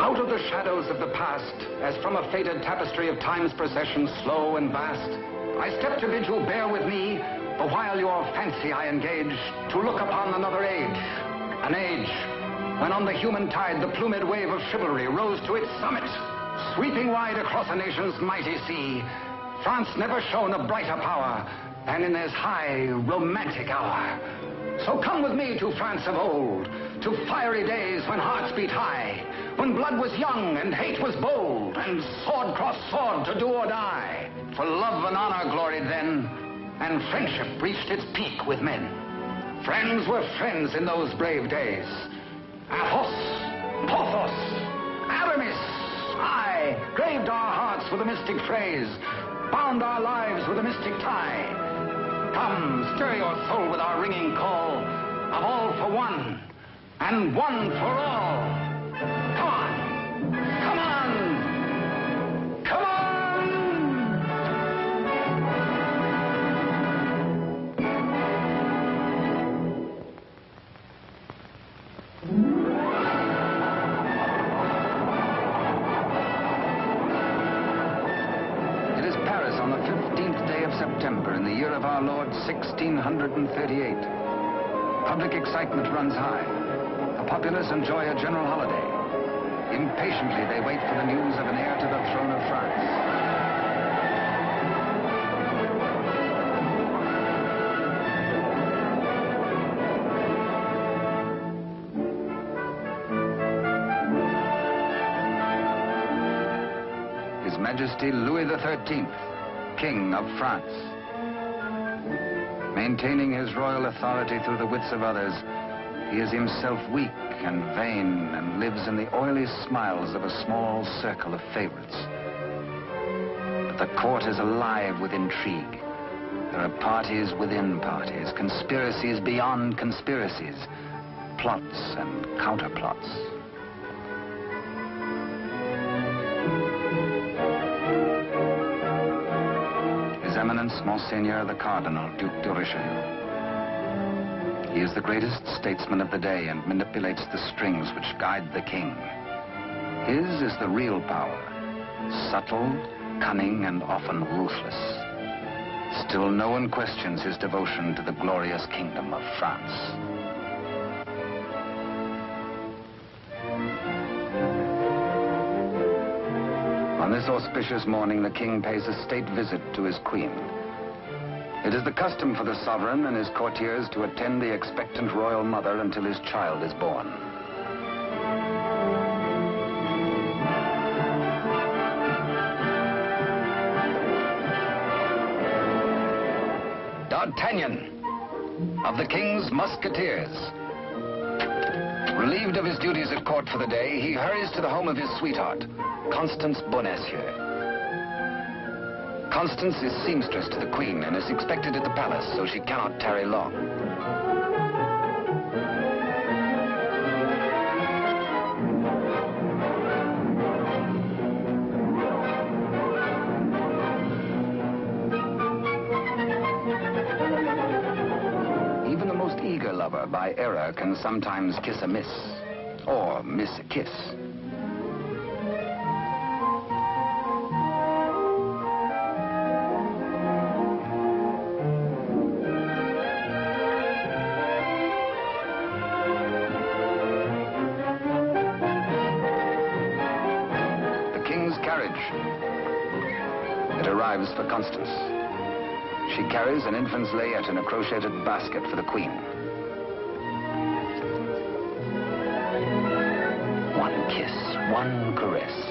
Out of the shadows of the past, as from a faded tapestry of time's procession, slow and vast, I step to bid you bear with me, the while your fancy I engage, to look upon another age. An age when on the human tide the plumed wave of chivalry rose to its summit, sweeping wide across a nation's mighty sea. France never shone a brighter power than in this high, romantic hour. So come with me to France of old, to fiery days when hearts beat high, when blood was young and hate was bold, and sword crossed sword to do or die. For love and honor gloried then, and friendship reached its peak with men. Friends were friends in those brave days. Athos, Porthos, Aramis, aye, graved our hearts with a mystic phrase, bound our lives with a mystic tie. Come, stir your soul with our ringing call of all for one, and one for all. Come on! Come on! Come on! It is Paris on the 15th day of September in the year of our Lord 1638. Public excitement runs high. The populace enjoy a general holiday. Impatiently, they wait for the news of an heir to the throne of France. His Majesty Louis XIII, King of France. Maintaining his royal authority through the wits of others, he is himself weak and vain, and lives in the oily smiles of a small circle of favorites. But the court is alive with intrigue. There are parties within parties, conspiracies beyond conspiracies, plots and counterplots. His Eminence, Monseigneur the Cardinal, Duc de Richelieu. He is the greatest statesman of the day and manipulates the strings which guide the king. His is the real power, subtle, cunning, and often ruthless. Still, no one questions his devotion to the glorious kingdom of France. On this auspicious morning, the king pays a state visit to his queen. It is the custom for the sovereign and his courtiers to attend the expectant royal mother until his child is born. D'Artagnan, of the King's Musketeers. Relieved of his duties at court for the day, he hurries to the home of his sweetheart, Constance Bonacieux. Constance is seamstress to the Queen and is expected at the palace, so she cannot tarry long. Even the most eager lover, by error, can sometimes kiss a miss, or miss a kiss. It arrives for Constance. She carries an infant's layette in a crocheted basket for the Queen. One kiss, one caress.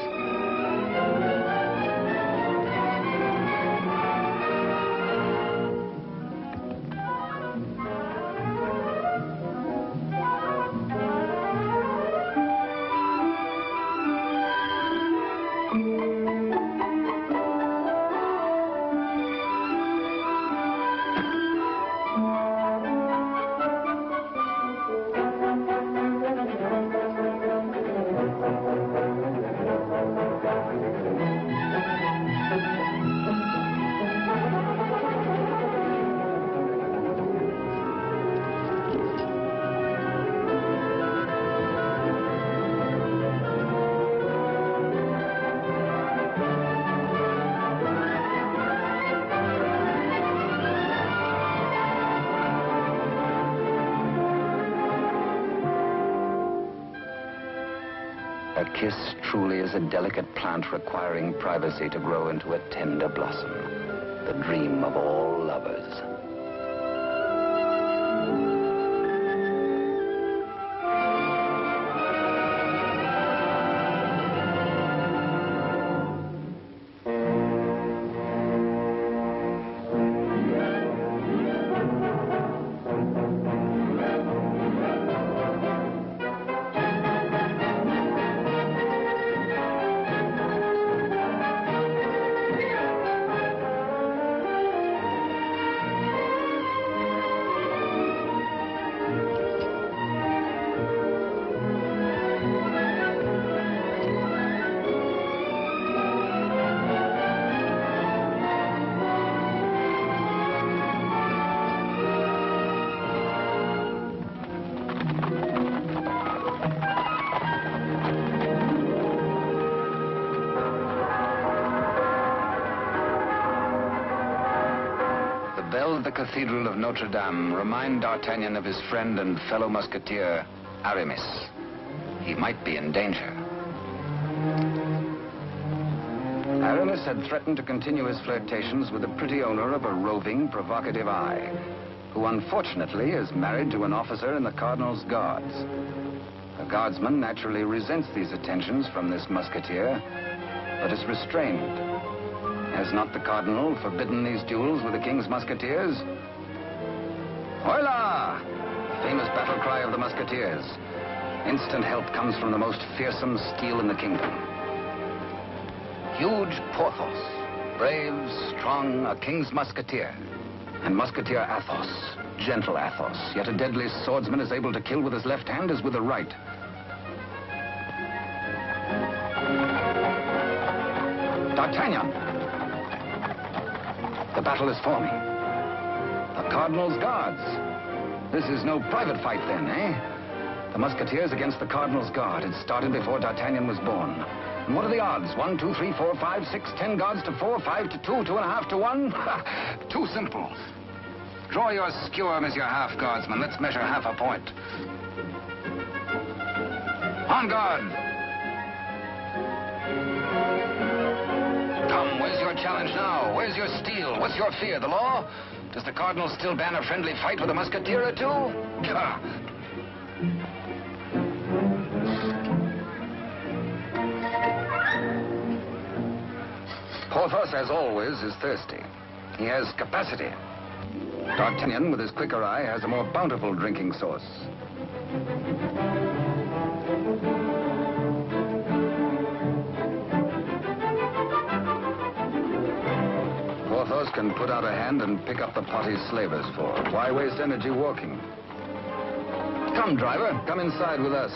A kiss truly is a delicate plant requiring privacy to grow into a tender blossom, the dream of all lovers. The Cathedral of Notre Dame remind D'Artagnan of his friend and fellow musketeer, Aramis. He might be in danger. Aramis had threatened to continue his flirtations with the pretty owner of a roving, provocative eye, who unfortunately is married to an officer in the Cardinal's Guards. The guardsman naturally resents these attentions from this musketeer, but is restrained. Has not the Cardinal forbidden these duels with the King's Musketeers? Hola! Famous battle cry of the Musketeers. Instant help comes from the most fearsome steel in the kingdom. Huge Porthos, brave, strong, a King's Musketeer. And Musketeer Athos, gentle Athos, yet a deadly swordsman is able to kill with his left hand as with the right. D'Artagnan! The battle is forming. The Cardinal's Guards. This is no private fight then, eh? The Musketeers against the Cardinal's Guard. It started before D'Artagnan was born. And what are the odds? 1, 2, 3, 4, 5, 6, 10 guards to 4, 5 to 2, 2.5 to 1? Too simple. Draw your skewer, Monsieur Half Guardsman. Let's measure half a point. On guard! Come, where's your challenge now? Where's your steel? What's your fear? The law? Does the Cardinal still ban a friendly fight with a musketeer or two? Porthos, as always, is thirsty. He has capacity. D'Artagnan, with his quicker eye, has a more bountiful drinking source. Porthos can put out a hand and pick up the pot he's slavers for. Why waste energy walking? Come, driver, come inside with us.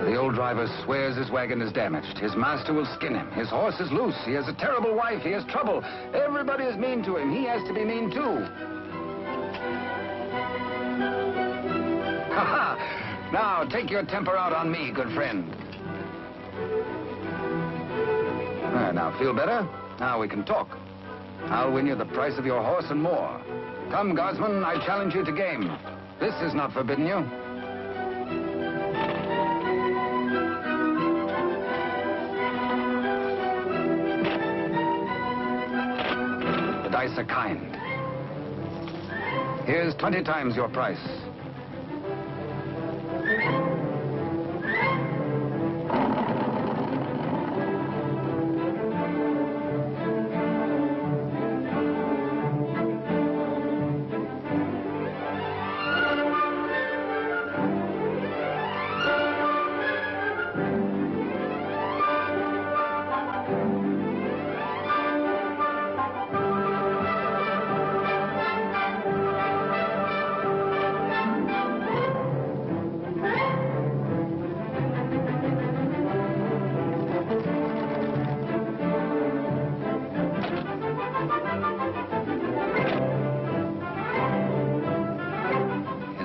The old driver swears his wagon is damaged. His master will skin him. His horse is loose. He has a terrible wife. He has trouble. Everybody is mean to him. He has to be mean, too. Ha-ha! Now, take your temper out on me, good friend. Now, feel better? Now we can talk. I'll win you the price of your horse and more. Come, guardsman, I challenge you to game. This is not forbidden you. The dice are kind. Here's 20 times your price.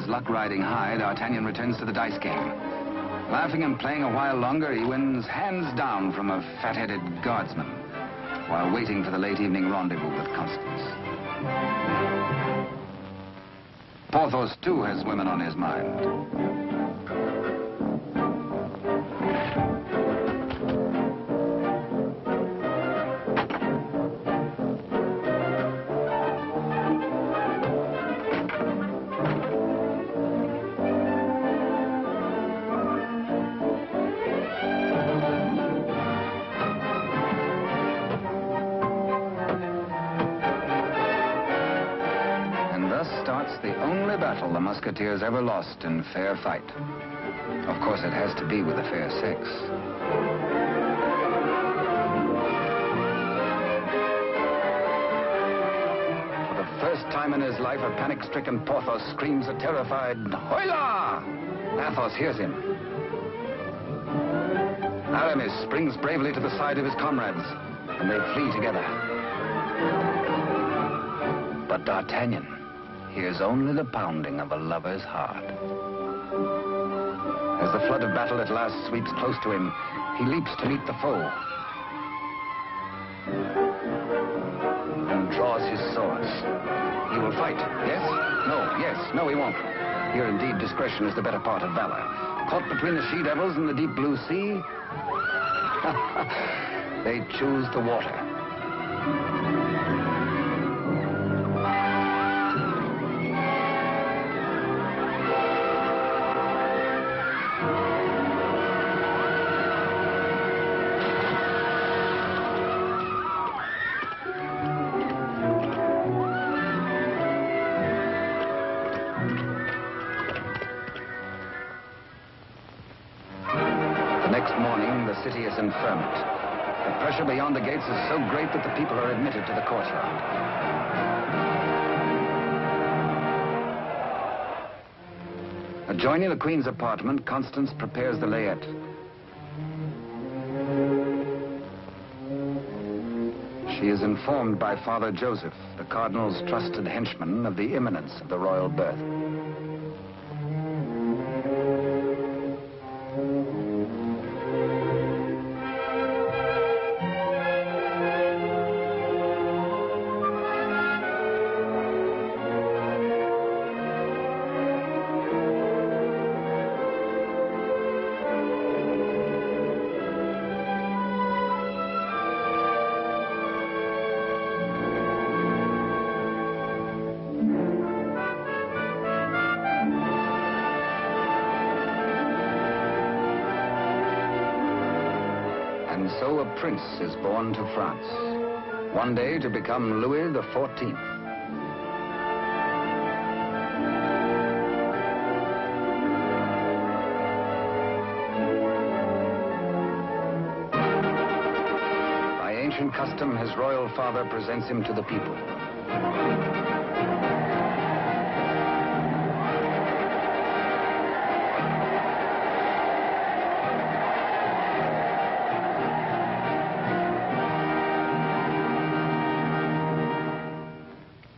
Luck riding high, D'Artagnan returns to the dice game. Laughing and playing a while longer, he wins hands down from a fat-headed guardsman while waiting for the late evening rendezvous with Constance. Porthos, too, has women on his mind. The only battle the Musketeers ever lost in fair fight. Of course, it has to be with the fair sex. For the first time in his life, a panic-stricken Porthos screams a terrified, "Hola!" Athos hears him. Aramis springs bravely to the side of his comrades, and they flee together. But D'Artagnan hears only the pounding of a lover's heart. As the flood of battle at last sweeps close to him, he leaps to meet the foe and draws his swords. He will fight. Yes? No. Yes. No, he won't. Here, indeed, discretion is the better part of valor. Caught between the she-devils and the deep blue sea, they choose the water. Next morning, the city is in ferment. The pressure beyond the gates is so great that the people are admitted to the courtyard. Adjoining the Queen's apartment, Constance prepares the layette. She is informed by Father Joseph, the Cardinal's trusted henchman, of the imminence of the royal birth. And so a prince is born to France, one day to become Louis XIV. By ancient custom, his royal father presents him to the people.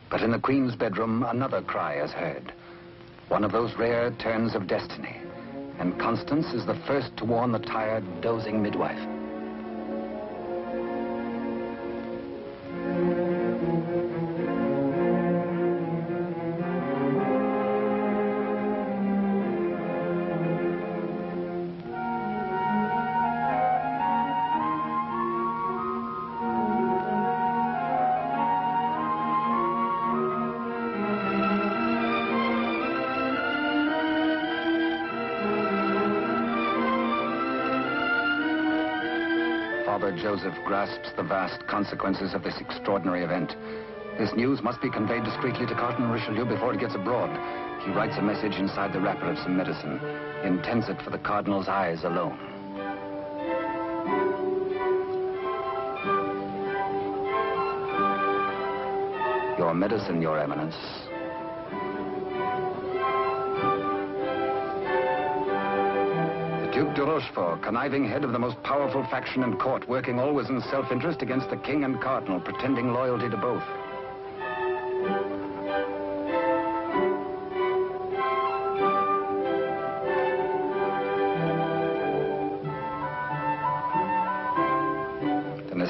But in the Queen's bedroom, another cry is heard. One of those rare turns of destiny. And Constance is the first to warn the tired, dozing midwife. Father Joseph grasps the vast consequences of this extraordinary event. This news must be conveyed discreetly to Cardinal Richelieu before it gets abroad. He writes a message inside the wrapper of some medicine. He intends it for the Cardinal's eyes alone. Your medicine, Your Eminence. Duke de Rochefort, conniving head of the most powerful faction in court, working always in self-interest against the king and cardinal, pretending loyalty to both.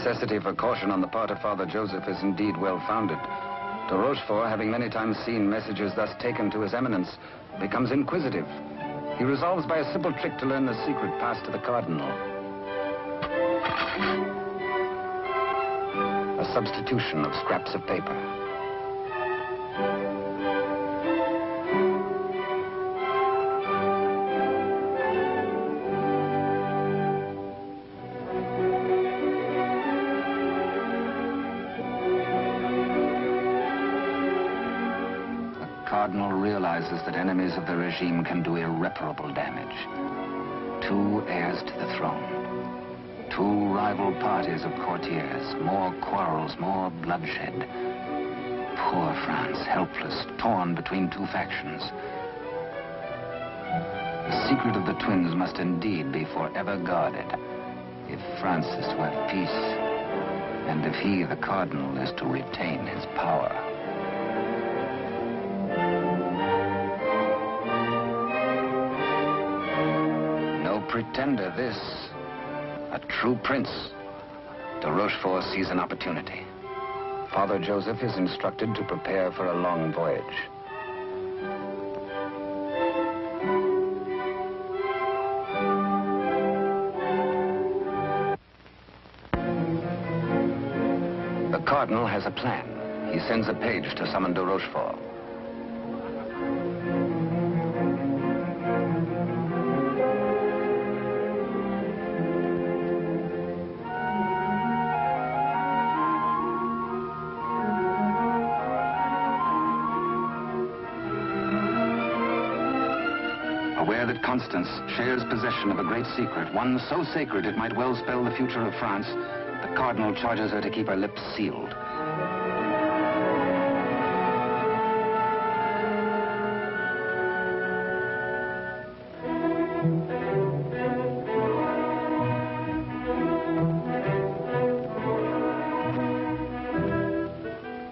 necessity for caution on the part of Father Joseph is indeed well-founded. De Rochefort, having many times seen messages thus taken to His Eminence, becomes inquisitive. He resolves by a simple trick to learn the secret passed to the Cardinal. A substitution of scraps of paper. The Cardinal realizes that enemies of the regime can do irreparable damage. 2 heirs to the throne. 2 rival parties of courtiers. More quarrels, more bloodshed. Poor France, helpless, torn between 2 factions. The secret of the twins must indeed be forever guarded if France is to have peace, and if he, the Cardinal, is to retain his power. Pretender, this. A true prince. De Rochefort sees an opportunity. Father Joseph is instructed to prepare for a long voyage. The Cardinal has a plan. He sends a page to summon de Rochefort. Aware that Constance shares possession of a great secret, one so sacred it might well spell the future of France, the Cardinal charges her to keep her lips sealed.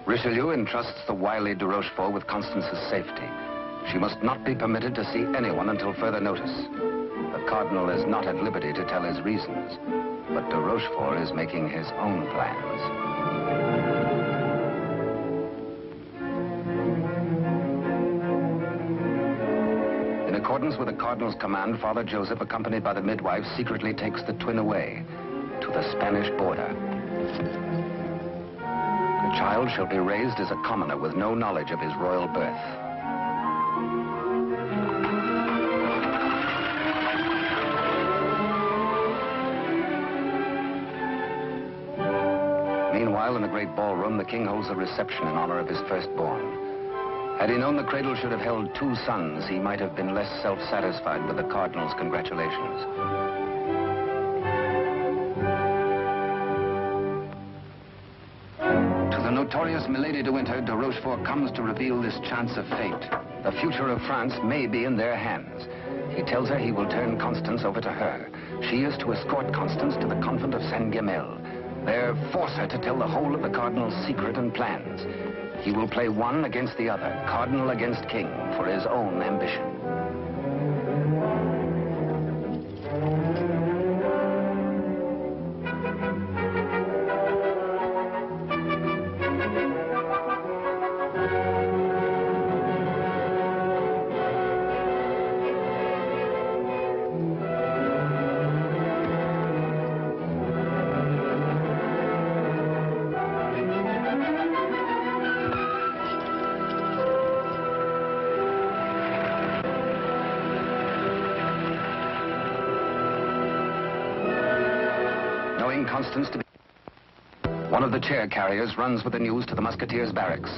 Richelieu entrusts the wily de Rochefort with Constance's safety. She must not be permitted to see anyone until further notice. The Cardinal is not at liberty to tell his reasons, but de Rochefort is making his own plans. In accordance with the Cardinal's command, Father Joseph, accompanied by the midwife, secretly takes the twin away to the Spanish border. The child shall be raised as a commoner with no knowledge of his royal birth. Meanwhile, in the great ballroom, the king holds a reception in honor of his firstborn. Had he known the cradle should have held 2 sons, he might have been less self-satisfied with the Cardinal's congratulations. To the notorious Milady de Winter, de Rochefort comes to reveal this chance of fate. The future of France may be in their hands. He tells her he will turn Constance over to her. She is to escort Constance to the convent of Saint-Gamel. There, force her to tell the whole of the Cardinal's secret and plans. He will play one against the other, Cardinal against King, for his own ambition. Constance to be... One of the chair carriers runs with the news to the musketeers' barracks.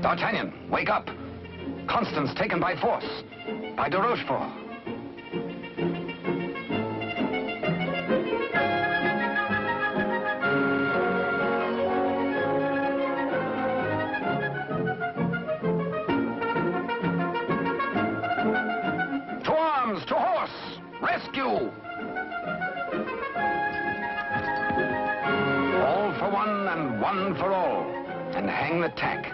D'Artagnan, wake up! Constance taken by force, by de Rochefort. go. All for one and one for all. And hang the tack.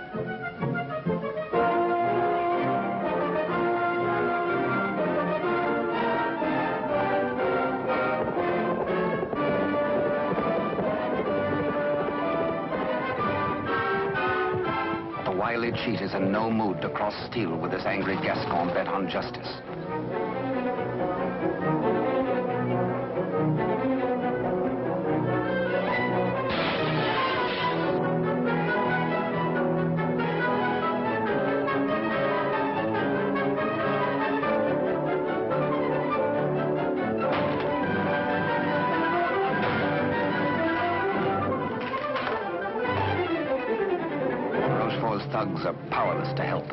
The wily cheat is in no mood to cross steel with this angry Gascon bent on justice. Thugs are powerless to help.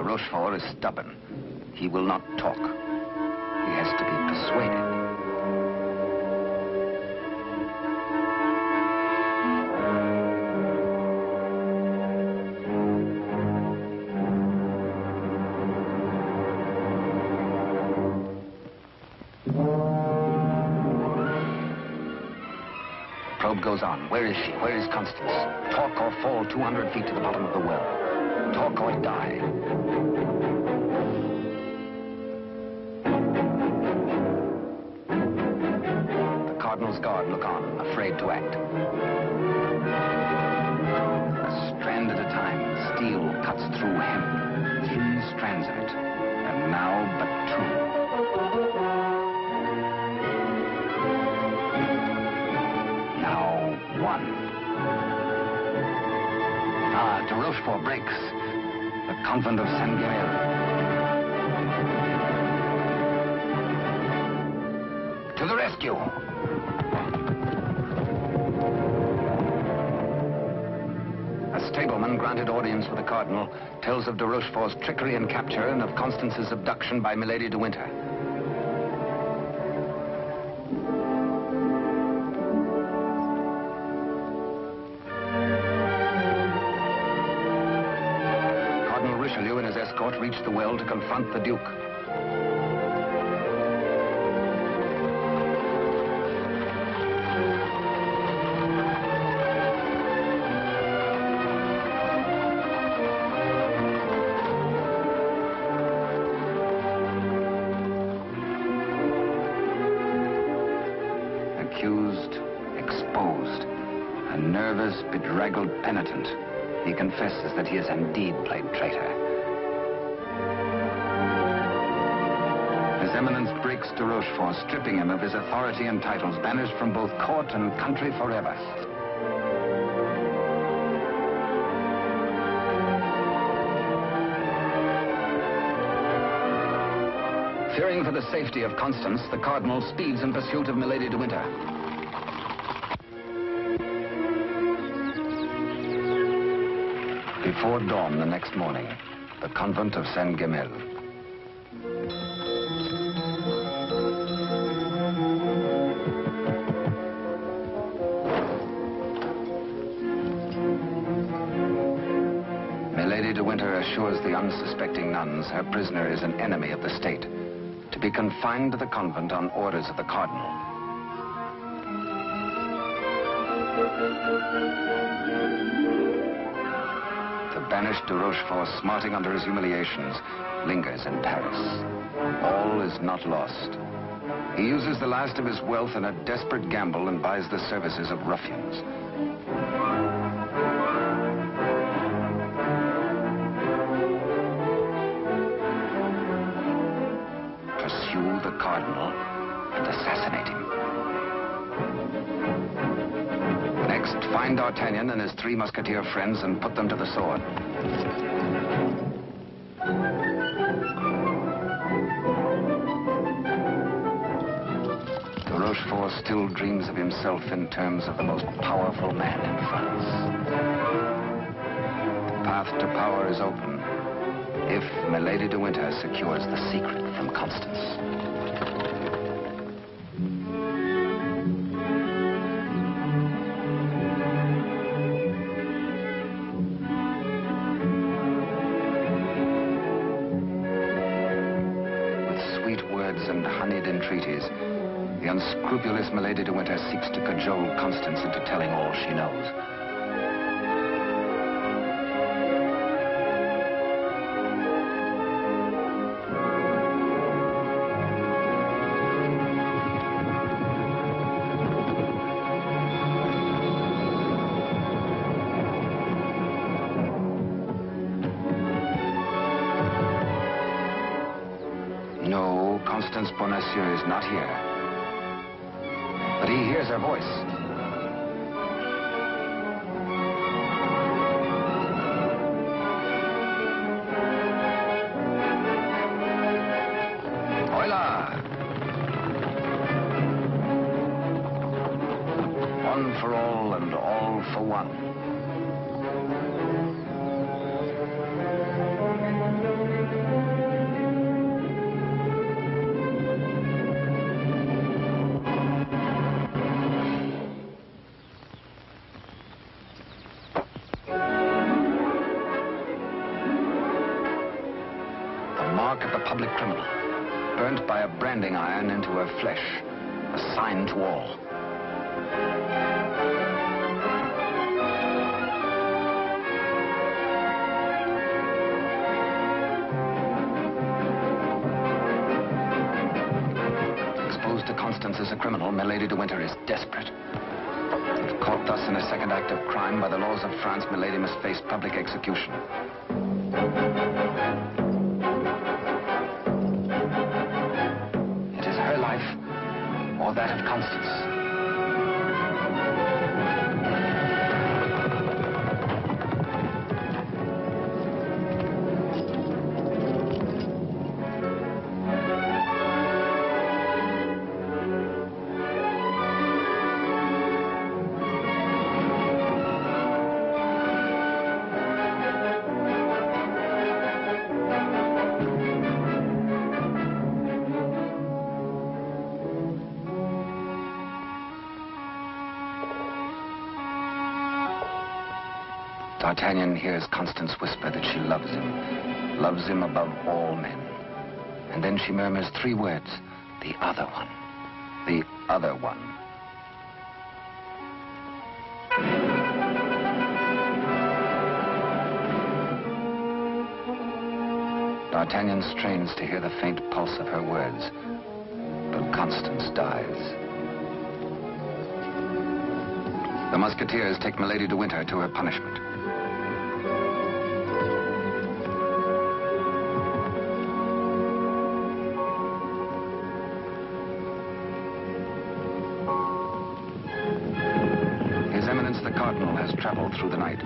Rochefort is stubborn. He will not talk. He has to be persuaded. Probe goes on. Where is she? Where is Constance? Talk or fall 200 feet to the bottom of the well. Talk or die. The Cardinal's guard look on, afraid to act. A strand at a time, steel cuts through hemp. Thin strands of it, and now but two. Now one. De Rochefort breaks. The convent of Saint-Guerre. To the rescue! A stableman granted audience with the Cardinal tells of de Rochefort's trickery and capture and of Constance's abduction by Milady de Winter. Richelieu and his escort reached the well to confront the Duke. Accused, exposed, a nervous, bedraggled penitent. He confesses that he has indeed played traitor. His Eminence breaks de Rochefort, stripping him of his authority and titles, banished from both court and country forever. Fearing for the safety of Constance, the Cardinal speeds in pursuit of Milady de Winter. Before dawn the next morning, the convent of Saint-Guerre. Milady de Winter assures the unsuspecting nuns her prisoner is an enemy of the state, to be confined to the convent on orders of the Cardinal. The banished de Rochefort, smarting under his humiliations, lingers in Paris. All is not lost. He uses the last of his wealth in a desperate gamble and buys the services of ruffians. Pursue the Cardinal and assassinate him. Next, find D'Artagnan and his 3 musketeer friends and put them to the sword. Rochefort still dreams of himself in terms of the most powerful man in France. The path to power is open if Milady de Winter secures the secret from Constance. With sweet words and honeyed entreaties, the unscrupulous Milady de Winter seeks to cajole Constance into telling all she knows. No, Constance Bonacieux is not here. But he hears her voice. Hola! One for all and all for one. Mark of the public criminal, burnt by a branding iron into her flesh, a sign to all. Exposed to Constance as a criminal, Milady de Winter is desperate. If caught thus in a second act of crime, by the laws of France, Milady must face public execution. Or that of Constance. D'Artagnan hears Constance whisper that she loves him above all men. And then she murmurs 3 words, the other one, the other one. D'Artagnan strains to hear the faint pulse of her words, but Constance dies. The Musketeers take Milady de Winter to her punishment. His Eminence the Cardinal has traveled through the night.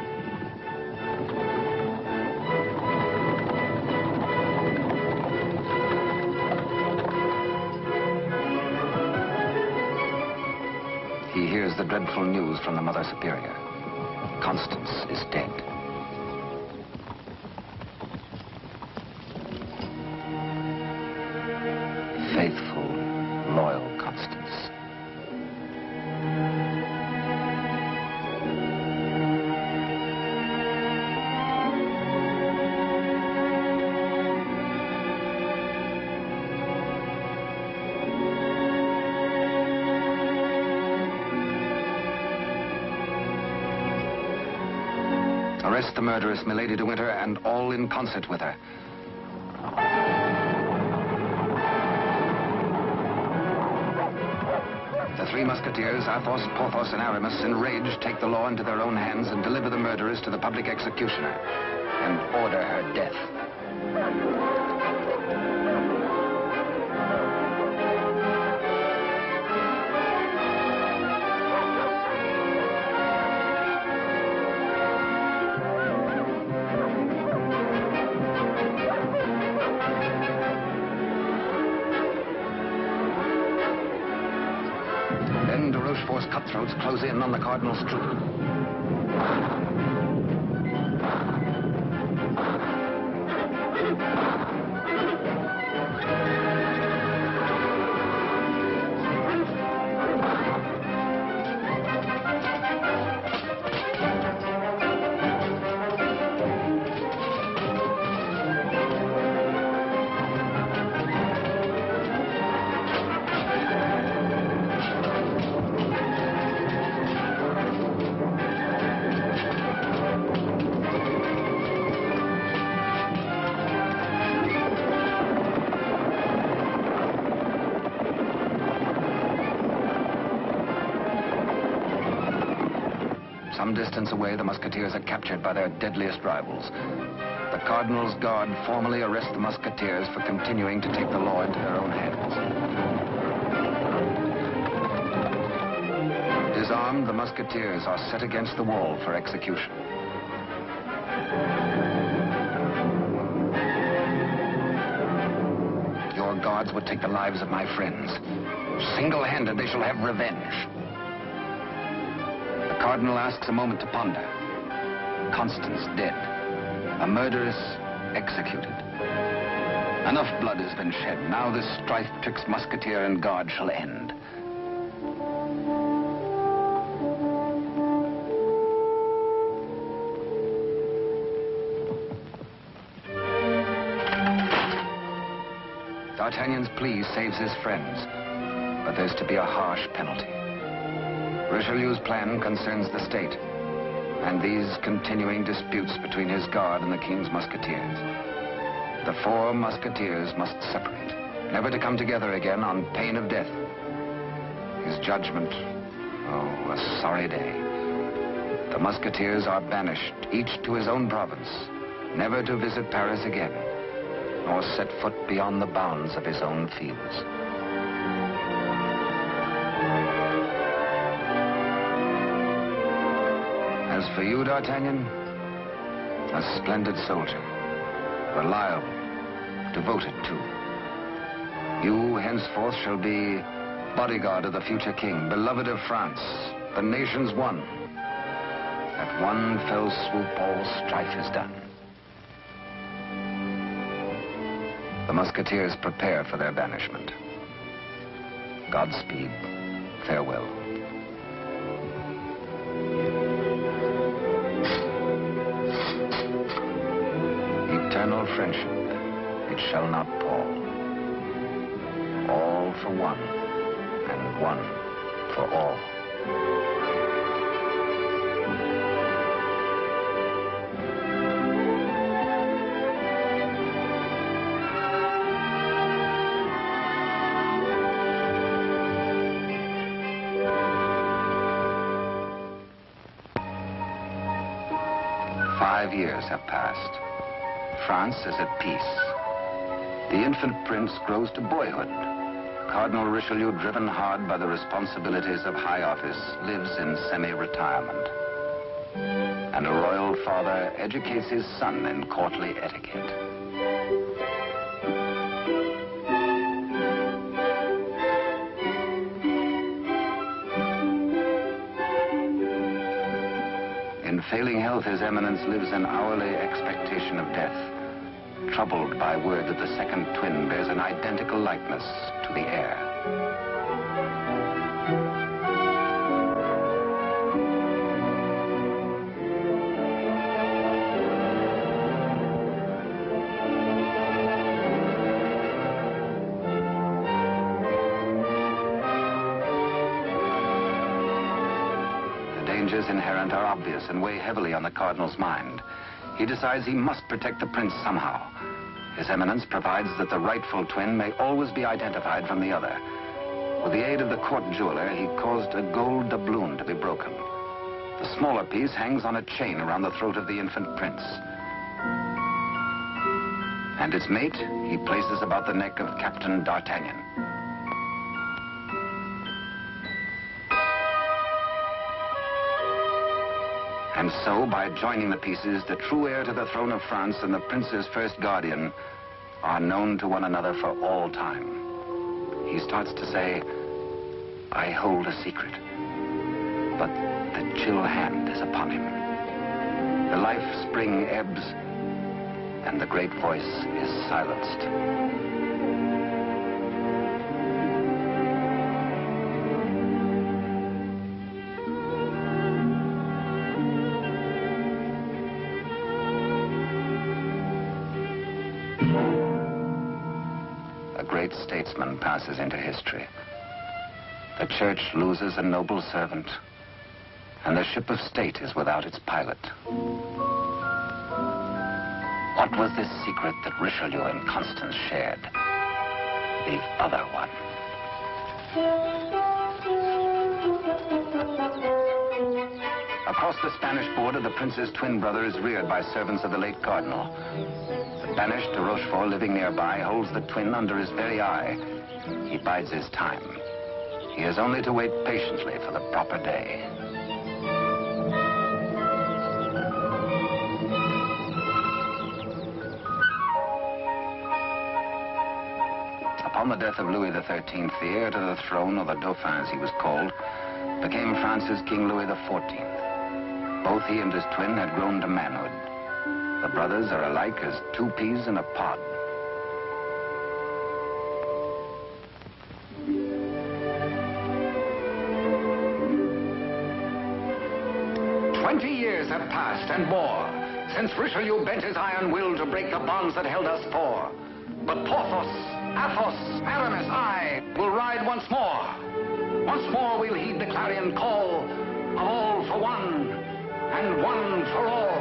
He hears the dreadful news from the Mother Superior. Constance is dead. Faithful, loyal Constance. Arrest the murderess, Milady de Winter, and all in concert with her. three musketeers, Athos, Porthos, and Aramis, enraged, take the law into their own hands and deliver the murderess to the public executioner and order her death. Cutthroats close in on the Cardinal's troop. Some distance away, the musketeers are captured by their deadliest rivals. The Cardinal's guard formally arrest the musketeers for continuing to take the law into their own hands. Disarmed, the musketeers are set against the wall for execution. Your guards would take the lives of my friends. Single-handed, they shall have revenge. The Cardinal asks a moment to ponder. Constance dead. A murderess executed. Enough blood has been shed. Now this strife twixt musketeer and guard shall end. D'Artagnan's plea saves his friends, but there's to be a harsh penalty. Richelieu's plan concerns the state, and these continuing disputes between his guard and the king's musketeers. The four musketeers must separate, never to come together again on pain of death. His judgment, oh, a sorry day. The musketeers are banished, each to his own province, never to visit Paris again, nor set foot beyond the bounds of his own fields. As for you, D'Artagnan, a splendid soldier, reliable, devoted too. You henceforth shall be bodyguard of the future king, beloved of France, the nation's one. At one fell swoop, all strife is done. The musketeers prepare for their banishment. Godspeed, farewell. Eternal friendship, it shall not pall. All for one, and one for all. "5 years have passed. France is at peace. The infant prince grows to boyhood. Cardinal Richelieu, driven hard by the responsibilities of high office, lives in semi-retirement. And a royal father educates his son in courtly etiquette. In failing health, His Eminence lives in hourly expectation of death, troubled by word that the second twin bears an identical likeness to the heir. The dangers inherent are obvious and weigh heavily on the Cardinal's mind. He decides he must protect the prince somehow. His Eminence provides that the rightful twin may always be identified from the other. With the aid of the court jeweler, he caused a gold doubloon to be broken. The smaller piece hangs on a chain around the throat of the infant prince. And its mate he places about the neck of Captain D'Artagnan. And so, by joining the pieces, the true heir to the throne of France and the prince's first guardian are known to one another for all time. He starts to say, I hold a secret, but the chill hand is upon him. The life spring ebbs, and the great voice is silenced. A great statesman passes into history. The church loses a noble servant, and the ship of state is without its pilot. What was this secret that Richelieu and Constance shared? The other one. Across the Spanish border, the prince's twin brother is reared by servants of the late cardinal. The banished de Rochefort, living nearby, holds the twin under his very eye. He bides his time. He has only to wait patiently for the proper day. Upon the death of Louis XIII, the heir to the throne, or the Dauphin as he was called, became France's King Louis XIV. Both he and his twin had grown to manhood. The brothers are alike as two peas in a pod. Years have passed and more since Richelieu bent his iron will to break the bonds that held us four. But Porthos, Athos, Aramis, I will ride once more. Once more we'll heed the clarion call of all for one and one for all.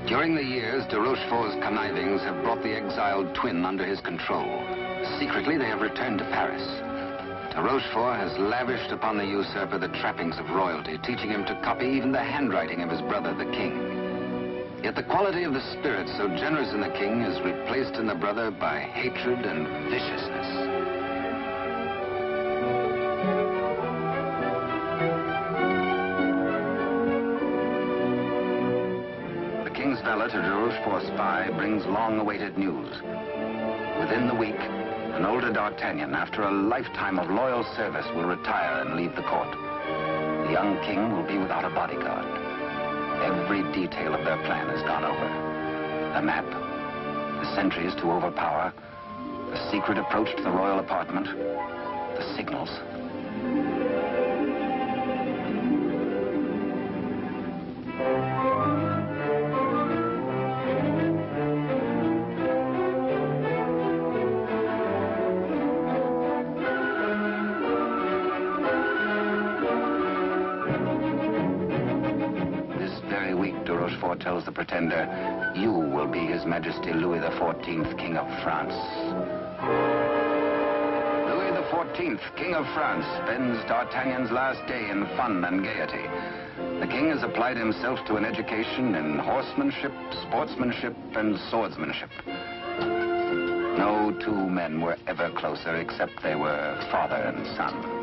During the years, de Rochefort's connivings have brought the exiled twin under his control. Secretly, they have returned to Paris. De Rochefort has lavished upon the usurper the trappings of royalty, teaching him to copy even the handwriting of his brother, the king. Yet the quality of the spirit so generous in the king is replaced in the brother by hatred and viciousness. The king's valet, de Rochefort's spy, brings long-awaited news. Within the week, an older D'Artagnan, after a lifetime of loyal service, will retire and leave the court. The young king will be without a bodyguard. Every detail of their plan has gone over. The map, the sentries to overpower, the secret approach to the royal apartment, the signals. Tells the pretender, you will be His Majesty Louis XIV, King of France. Louis XIV, King of France, spends D'Artagnan's last day in fun and gaiety. The king has applied himself to an education in horsemanship, sportsmanship, and swordsmanship. No two men were ever closer, except they were father and son.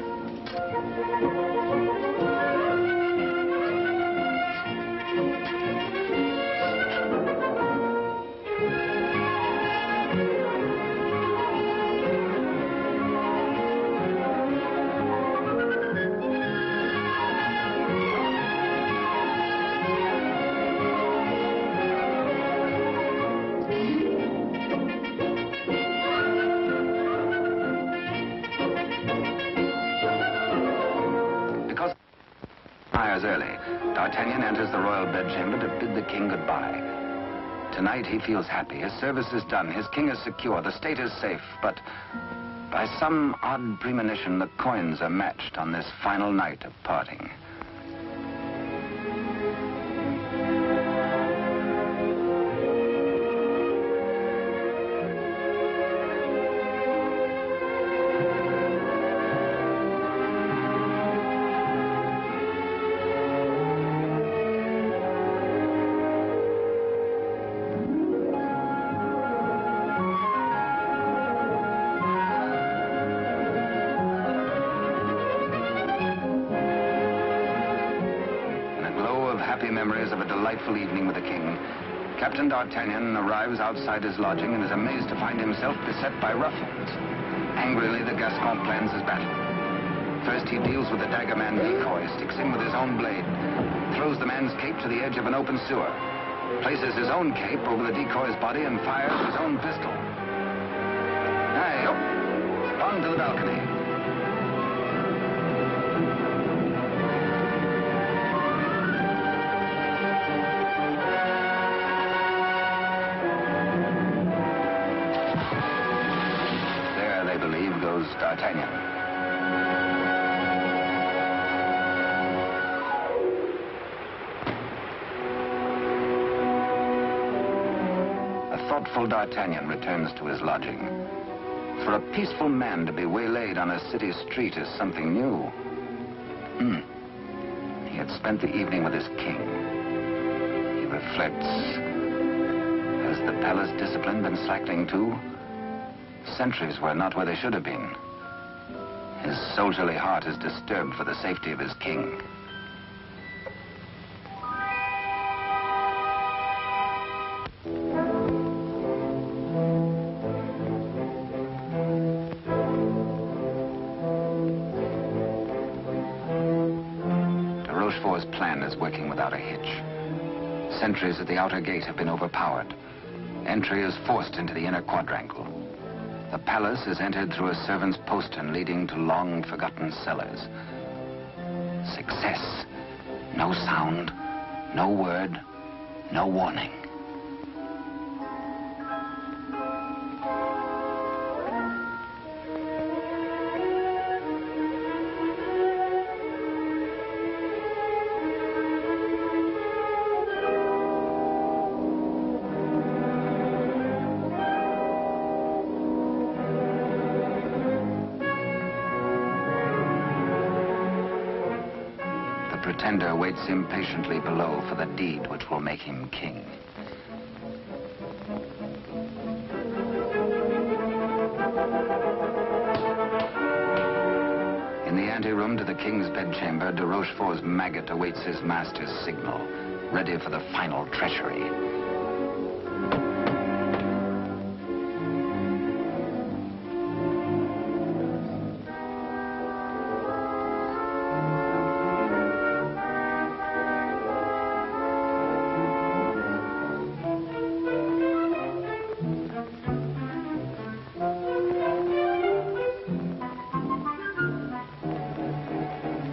Early, D'Artagnan enters the royal bedchamber to bid the king goodbye. Tonight he feels happy. His service is done. His king is secure. The state is safe. But by some odd premonition, the coins are matched on this final night of parting. memories of a delightful evening with the king, Captain D'Artagnan arrives outside his lodging and is amazed to find himself beset by ruffians. Angrily, the Gascon plans his battle. First, he deals with the dagger man decoy, sticks him with his own blade, throws the man's cape to the edge of an open sewer, places his own cape over the decoy's body and fires his own pistol. Aye, up, on to the balcony. There, they believe, goes D'Artagnan. Thoughtful D'Artagnan returns to his lodging. For a peaceful man to be waylaid on a city street is something new. He had spent the evening with his king. He reflects. Has the palace discipline been slackening too? Sentries were not where they should have been. His soldierly heart is disturbed for the safety of his king. Rochefort's plan is working without a hitch. Sentries at the outer gate have been overpowered. Entry is forced into the inner quadrangle. The palace is entered through a servant's postern leading to long-forgotten cellars. Success. No sound, no word, no warning. The pretender waits impatiently below for the deed which will make him king. In the anteroom to the king's bedchamber, de Rochefort's maggot awaits his master's signal, ready for the final treachery.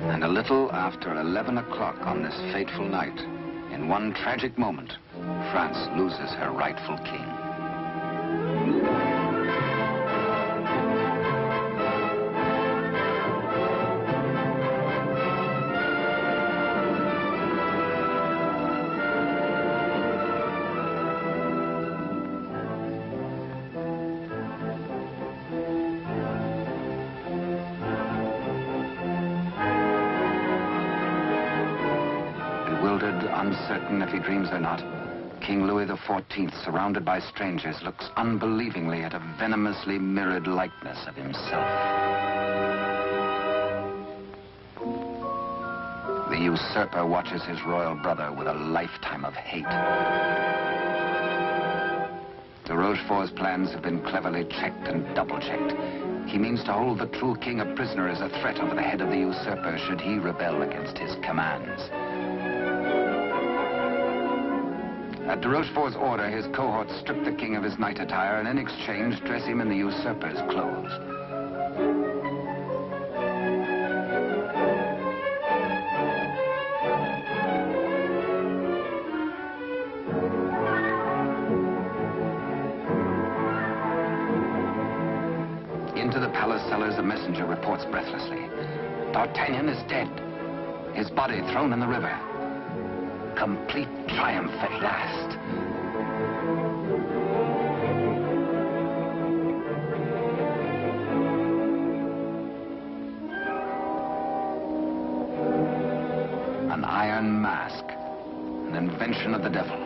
And a little after 11 o'clock on this fateful night, in one tragic moment, France loses her rightful king. Uncertain if he dreams or not, King Louis XIV, surrounded by strangers, looks unbelievingly at a venomously mirrored likeness of himself. The usurper watches his royal brother with a lifetime of hate. De Rochefort's plans have been cleverly checked and double-checked. He means to hold the true king a prisoner as a threat over the head of the usurper should he rebel against his commands. At de Rochefort's order, his cohorts strip the king of his night attire and in exchange dress him in the usurper's clothes. Into the palace cellars, a messenger reports breathlessly. D'Artagnan is dead. His body thrown in the river. Complete triumph at last. An iron mask, an invention of the devil.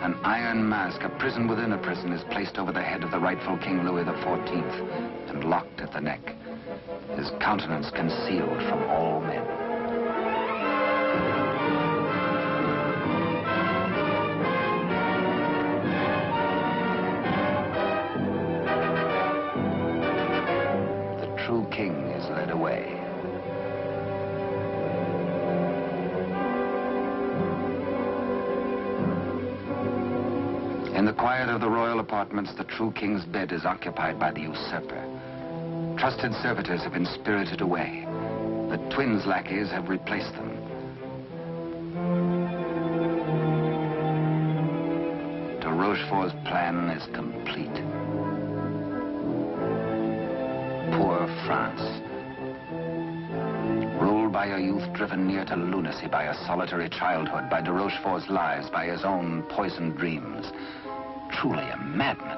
An iron mask, a prison within a prison, is placed over the head of the rightful King Louis XIV and locked at the neck, his countenance concealed from all men. true king is led away. In the quiet of the royal apartments, the true king's bed is occupied by the usurper. Trusted servitors have been spirited away. The twins' lackeys have replaced them. De Rochefort's plan is complete. Poor France. Ruled by a youth driven near to lunacy by a solitary childhood, by de Rochefort's lies, by his own poisoned dreams. Truly a madman.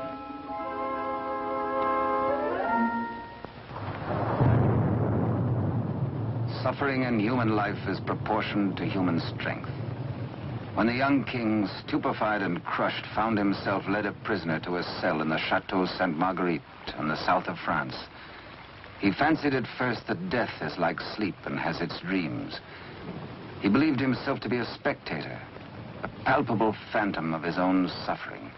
Suffering in human life is proportioned to human strength. When the young king, stupefied and crushed, found himself led a prisoner to a cell in the Chateau Sainte-Marguerite in the south of France, he fancied at first that death is like sleep and has its dreams. He believed himself to be a spectator, a palpable phantom of his own suffering.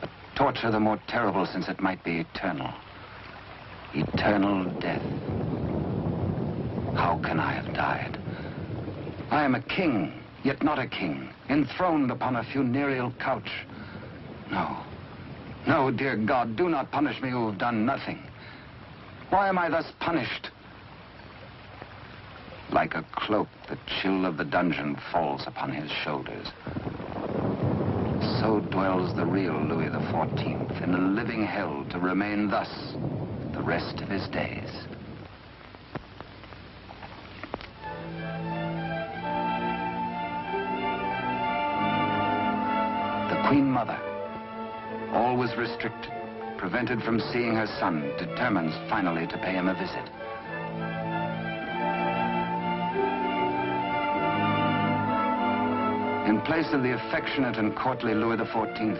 A torture the more terrible since it might be eternal. Eternal death. How can I have died? I am a king, yet not a king, enthroned upon a funereal couch. No, no, dear God, do not punish me who have done nothing. Why am I thus punished? Like a cloak, the chill of the dungeon falls upon his shoulders. So dwells the real Louis XIV in a living hell to remain thus the rest of his days. The Queen Mother, always restricted, prevented from seeing her son, determines finally to pay him a visit. In place of the affectionate and courtly Louis XIV,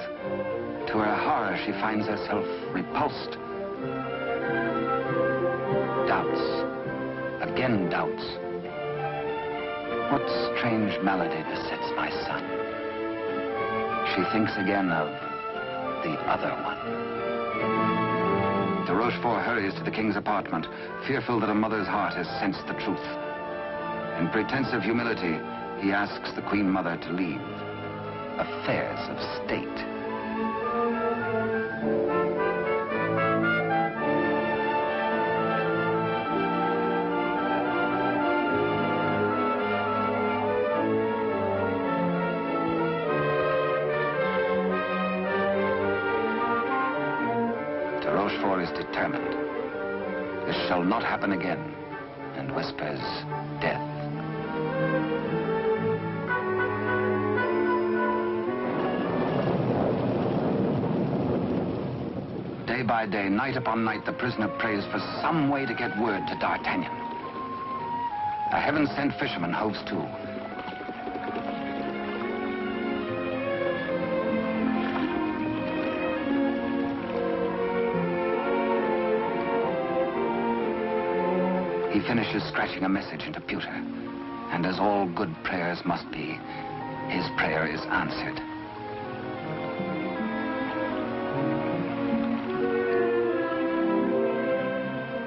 to her horror, she finds herself repulsed. Doubts. Again doubts. What strange malady besets my son? She thinks again of the other one. De Rochefort hurries to the king's apartment, fearful that a mother's heart has sensed the truth. In pretense of humility, he asks the Queen Mother to leave affairs of state. De Rochefort is determined. This shall not happen again, and whispers death. Day by day, night upon night, the prisoner prays for some way to get word to D'Artagnan. A heaven-sent fisherman hoves to. He finishes scratching a message into pewter, and as all good prayers must be, his prayer is answered.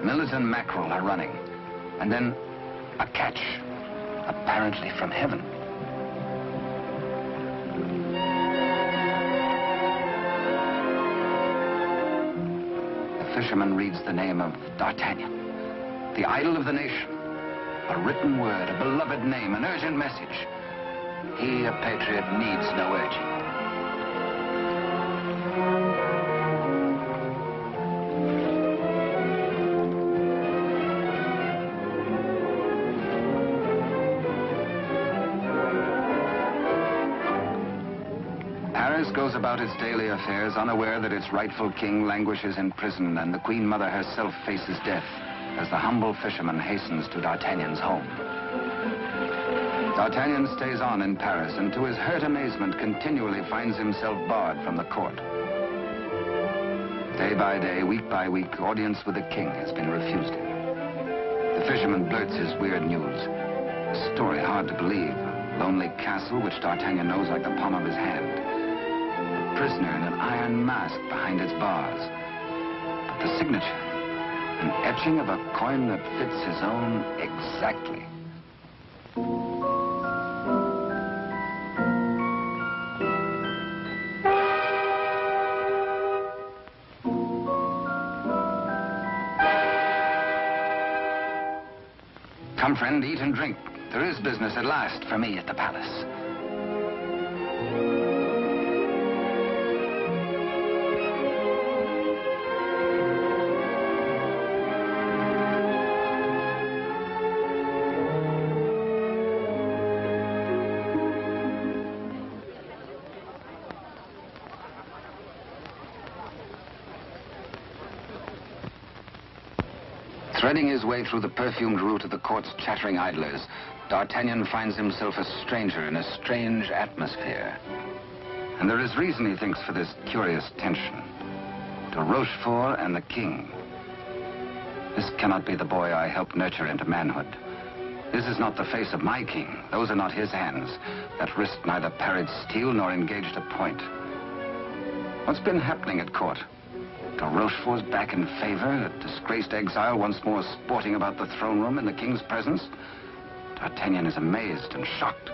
Millet and mackerel are running, and then a catch, apparently from heaven. The fisherman reads the name of D'Artagnan, the idol of the nation. A written word, a beloved name, an urgent message. He, a patriot, needs no urging. Paris goes about its daily affairs, unaware that its rightful king languishes in prison, and the Queen Mother herself faces death as the humble fisherman hastens to D'Artagnan's home. D'Artagnan stays on in Paris, and to his hurt amazement continually finds himself barred from the court. Day by day, week by week, audience with the king has been refused him. The fisherman blurts his weird news. A story hard to believe. A lonely castle which D'Artagnan knows like the palm of his hand. A prisoner in an iron mask behind its bars. But the signature, An etching of a coin that fits his own exactly. Come, friend, eat and drink. There is business at last for me at the palace. Threading his way through the perfumed route of the court's chattering idlers, D'Artagnan finds himself a stranger in a strange atmosphere. And there is reason, he thinks, for this curious tension. De Rochefort and the king. This cannot be the boy I helped nurture into manhood. This is not the face of my king. Those are not his hands that wrist neither parried steel nor engaged a point. What's been happening at court? De Rochefort's back in favor, a disgraced exile once more sporting about the throne room in the king's presence. D'Artagnan is amazed and shocked.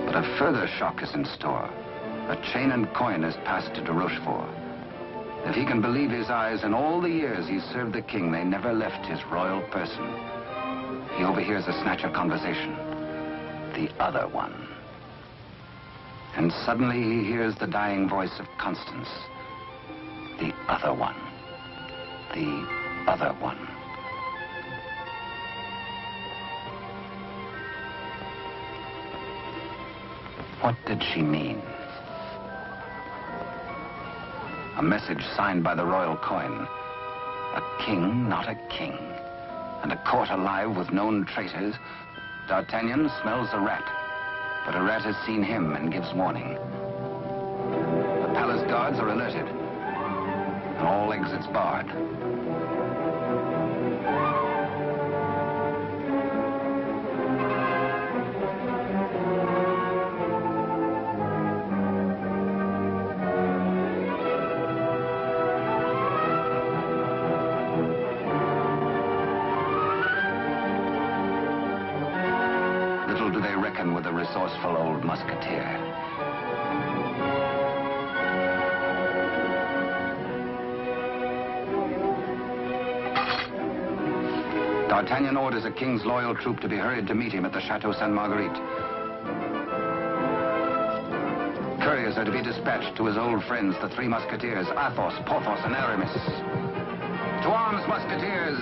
But a further shock is in store. A chain and coin is passed to de Rochefort. If he can believe his eyes, in all the years he served the king, they never left his royal person. He overhears a snatch of conversation. The other one. And suddenly he hears the dying voice of Constance. The other one. The other one. What did she mean? A message signed by the royal coin. A king, not a king. And a court alive with known traitors. D'Artagnan smells a rat. But a rat has seen him and gives warning. The palace guards are alerted. And all exits barred. With a resourceful old musketeer. D'Artagnan orders a king's loyal troop to be hurried to meet him at the Chateau Sainte-Marguerite. Couriers are to be dispatched to his old friends, the three musketeers, Athos, Porthos, and Aramis. To arms, musketeers!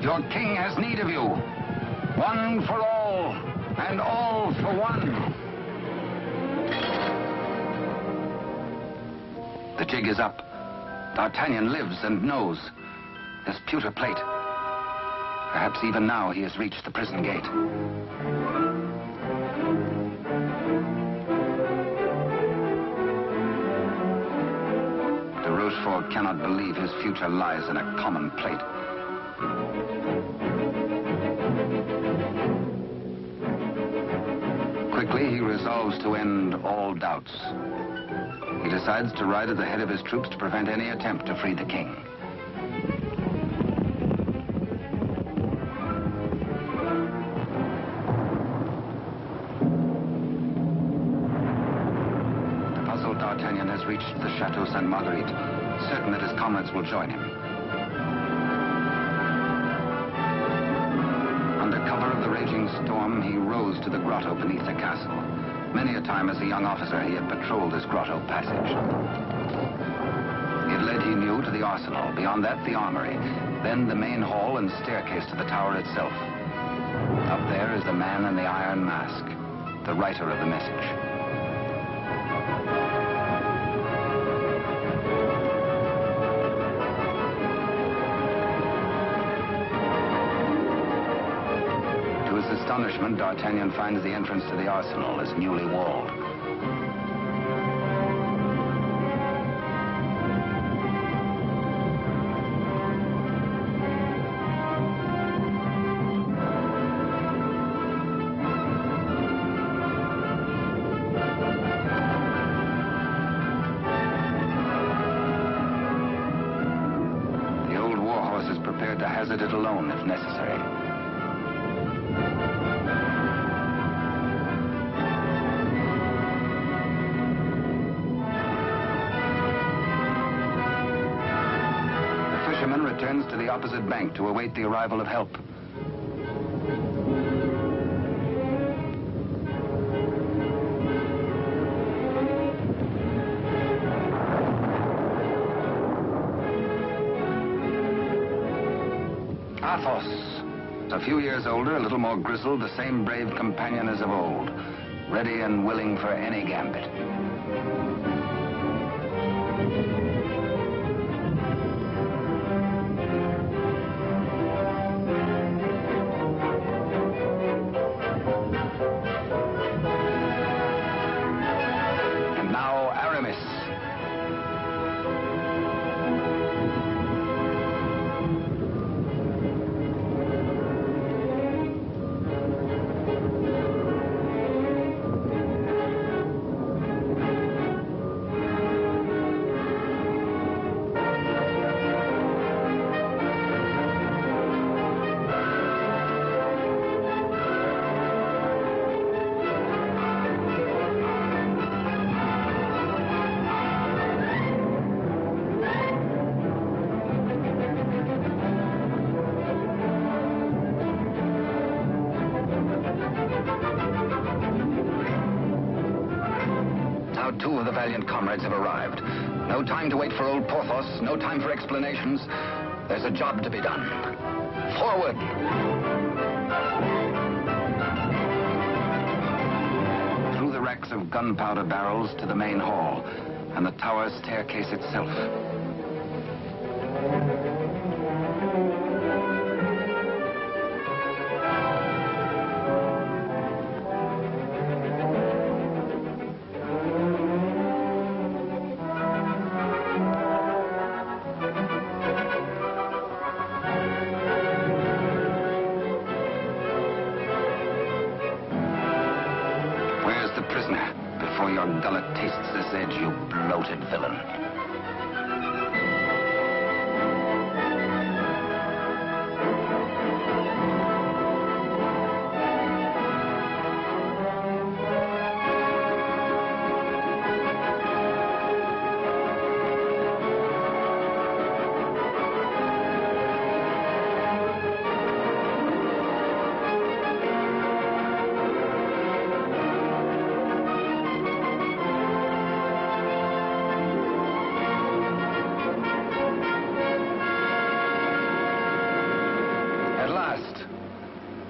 Your king has need of you. One for all. And all for one. The jig is up. D'Artagnan lives and knows. This pewter plate. Perhaps even now he has reached the prison gate. De Rochefort cannot believe his future lies in a common plate. Quickly, he resolves to end all doubts. He decides to ride at the head of his troops to prevent any attempt to free the king. The puzzled D'Artagnan has reached the Chateau Sainte-Marguerite, certain that his comrades will join him. Under cover of the raging storm, he rose to the grotto beneath the castle. Many a time as a young officer, he had patrolled this grotto passage. It led, he knew, to the arsenal. Beyond that, the armory. Then the main hall and staircase to the tower itself. Up there is the man in the iron mask, the writer of the message. Astonishment, D'Artagnan finds the entrance to the arsenal is newly walled. prepared to hazard it alone if necessary. The fisherman returns to the opposite bank to await the arrival of help. Athos, a few years older, a little more grizzled, the same brave companion as of old, ready and willing for any gambit. And now Aramis. Two of the valiant comrades have arrived. No time to wait for old Porthos, no time for explanations. There's a job to be done. Forward! Through the racks of gunpowder barrels to the main hall, and the tower staircase itself. Before your gullet tastes this edge, you bloated villain.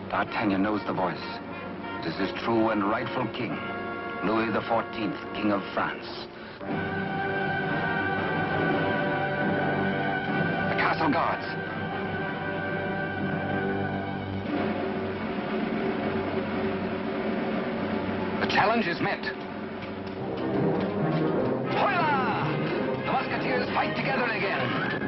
D'Artagnan knows the voice. It is his true and rightful king, Louis XIV, King of France. The castle guards. The challenge is met. Hola! The musketeers fight together again.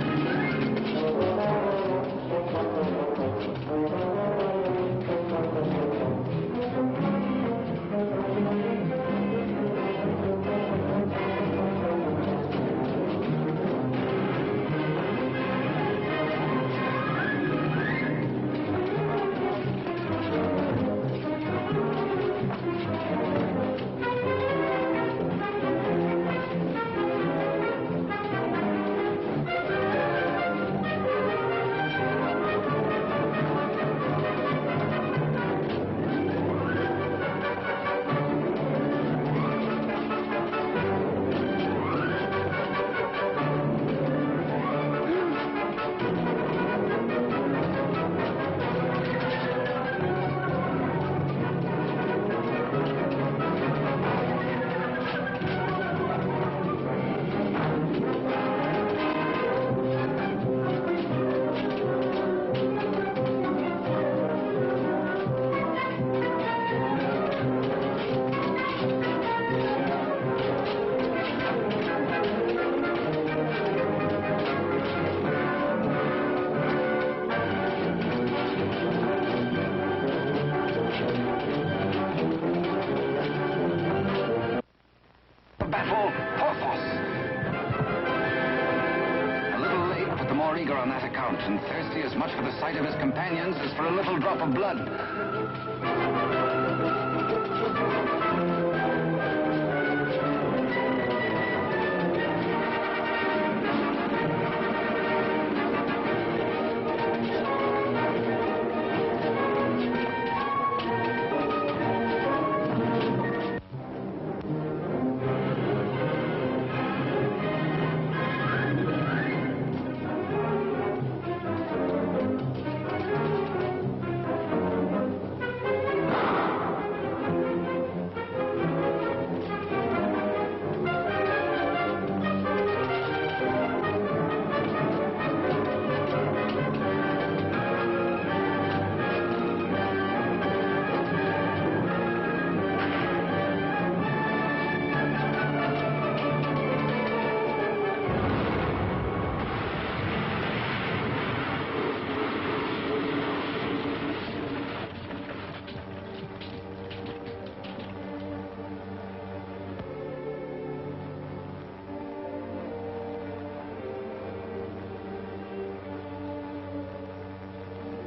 more eager on that account, and thirsty as much for the sight of his companions as for a little drop of blood.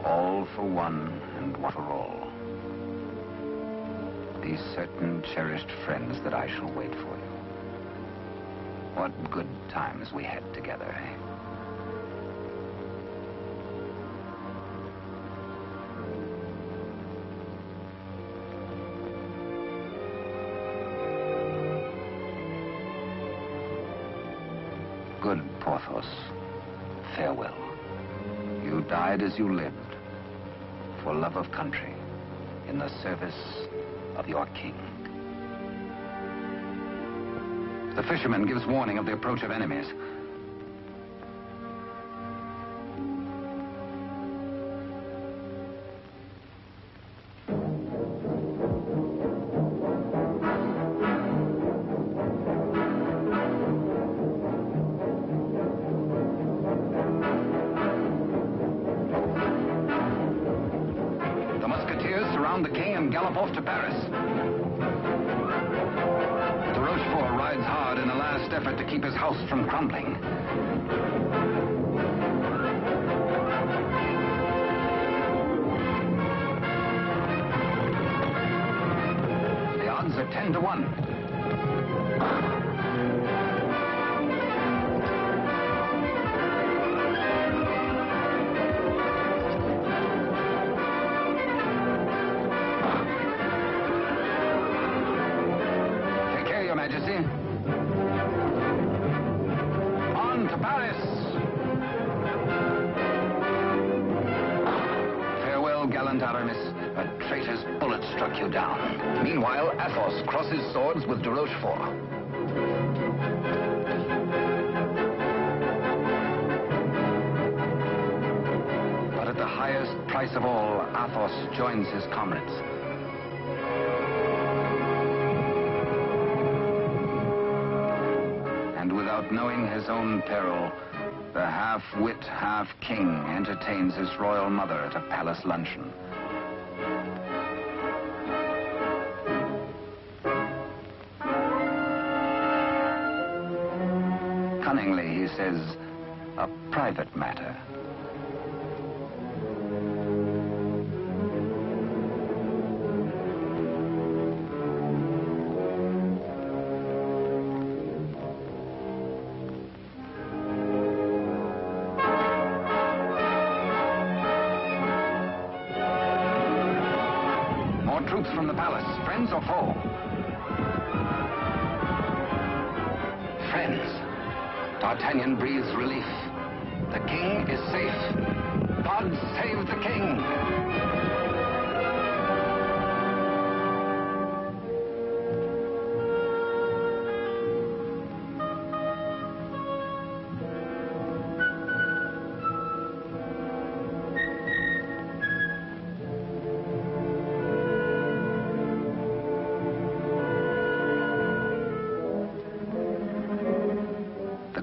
All for one and one for all. These certain cherished friends that I shall wait for you. What good times we had together, eh? Good Porthos, farewell. You died as you lived, for love of country, in the service of your king. The fisherman gives warning of the approach of enemies. The king and gallop off to Paris. De Rochefort rides hard in a last effort to keep his house from crumbling. The odds are 10 to 1. Majesty. On to Paris. Farewell, gallant Aramis. A traitor's bullet struck you down. Meanwhile, Athos crosses swords with de Rochefort. But at the highest price of all, Athos joins his comrades. Without knowing his own peril, the half-wit, half-king entertains his royal mother at a palace luncheon. Cunningly, he says, a private matter. Troops from the palace, friends or foe? Friends. D'Artagnan breathes relief. The king is safe. God save the king!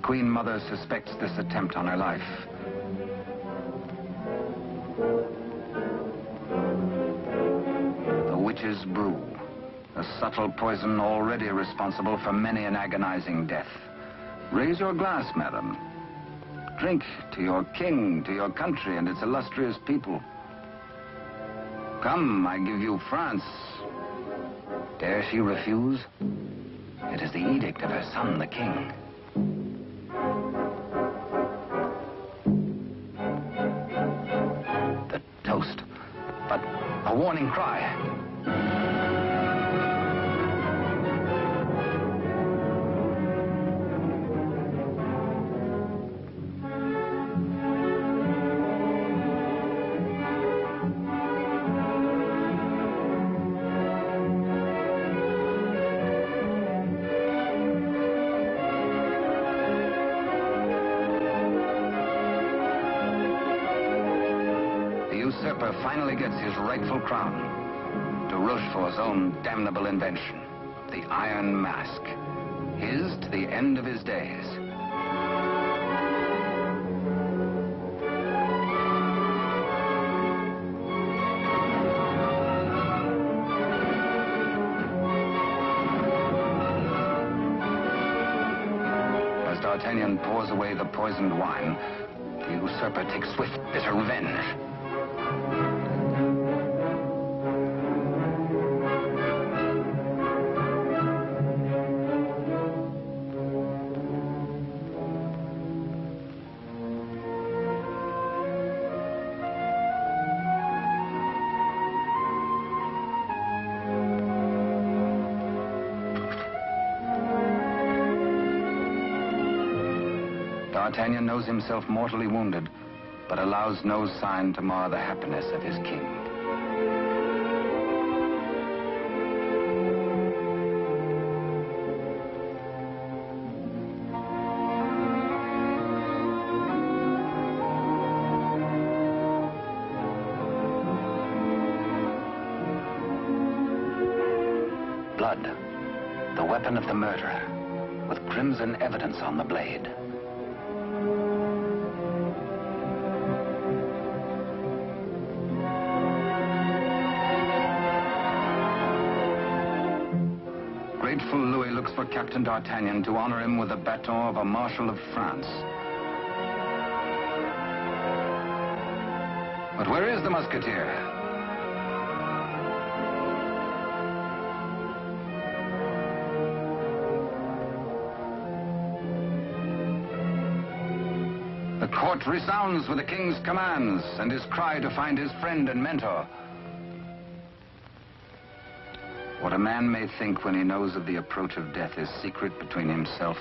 Queen Mother suspects this attempt on her life. The witch's brew, a subtle poison already responsible for many an agonizing death. Raise your glass, madam. drink to your king, to your country, and its illustrious people. Come, I give you France. Dare she refuse? It is the edict of her son, the king. The toast, but a warning cry. Finally gets his rightful crown. De Rochefort's own damnable invention, the Iron Mask, his to the end of his days. As D'Artagnan pours away the poisoned wine, the usurper takes swift, bitter revenge. D'Artagnan knows himself mortally wounded, but allows no sign to mar the happiness of his king. Blood, the weapon of the murderer, with crimson evidence on the blade. Grateful Louis looks for Captain D'Artagnan to honor him with the baton of a Marshal of France. But where is the Musketeer? The court resounds with the king's commands and his cry to find his friend and mentor. What a man may think when he knows of the approach of death is secret between himself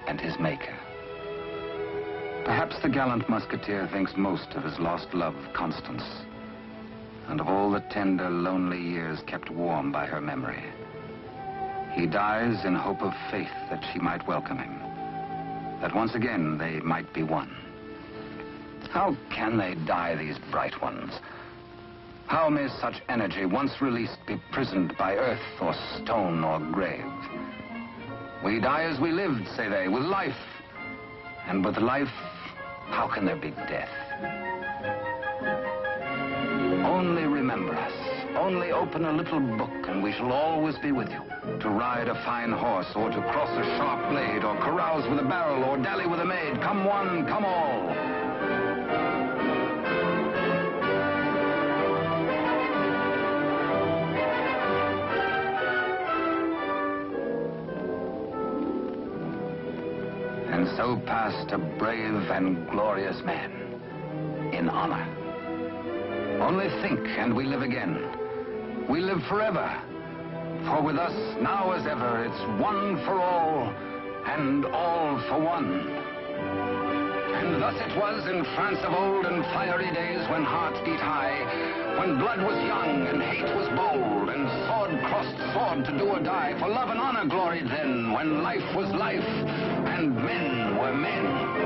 and his maker. Perhaps the gallant Musketeer thinks most of his lost love, Constance, and of all the tender, lonely years kept warm by her memory. He dies in hope of faith that she might welcome him, that once again they might be one. How can they die, these bright ones? How may such energy, once released, be prisoned by earth or stone or grave? We die as we lived, say they, with life. And with life, how can there be death? Only remember us. Only open a little book and we shall always be with you. To ride a fine horse, or to cross a sharp blade, or carouse with a barrel, or dally with a maid. Come one, come all. And so passed a brave and glorious man, in honor. Only think, and we live again. We live forever. For with us, now as ever, it's one for all, and all for one. And thus it was in France of old, in fiery days when hearts beat high, when blood was young and hate was bold, and sword crossed sword to do or die. For love and honor gloried then, when life was life, and men were men.